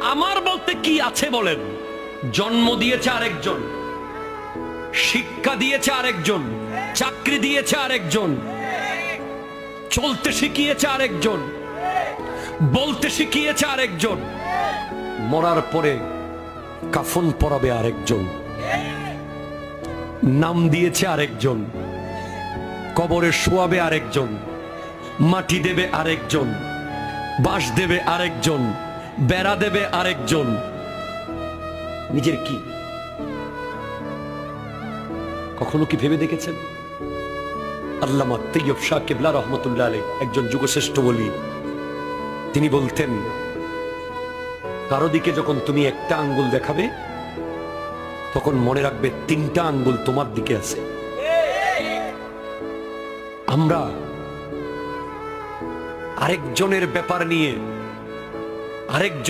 আমার বলতে কি আছে বলেন? জন্ম দিয়েছে আরেকজন, শিক্ষা দিয়েছে আরেকজন, চাকরি দিয়েছে আরেকজন, চলতে শিখিয়েছে আরেকজন, বলতে শিখিয়েছে আরেকজন, মরার পরে কাফন পরাবে আরেকজন, নাম দিয়েছে আরেকজন, কবরে শোয়াবে আরেকজন, মাটি দেবে আরেকজন, বাঁশ দেবে আরেকজন, বেড়া দেবে আরেকজন। নিজের কি কখনো কি ভেবে দেখেছেন? আল্লামা তৈয়ব শাহ কিবলা রহমতুল্লাহ আলাইহ একজন যুগশ্রেষ্ঠ ওলি, তিনি বলতেন, কারো দিকে যখন তুমি একটা আঙ্গুল দেখাবে তখন মনে রাখবে তিনটা আঙ্গুল তোমার দিকে আছে। আমরা আরেকজনের ব্যাপার নিয়ে আরেকজন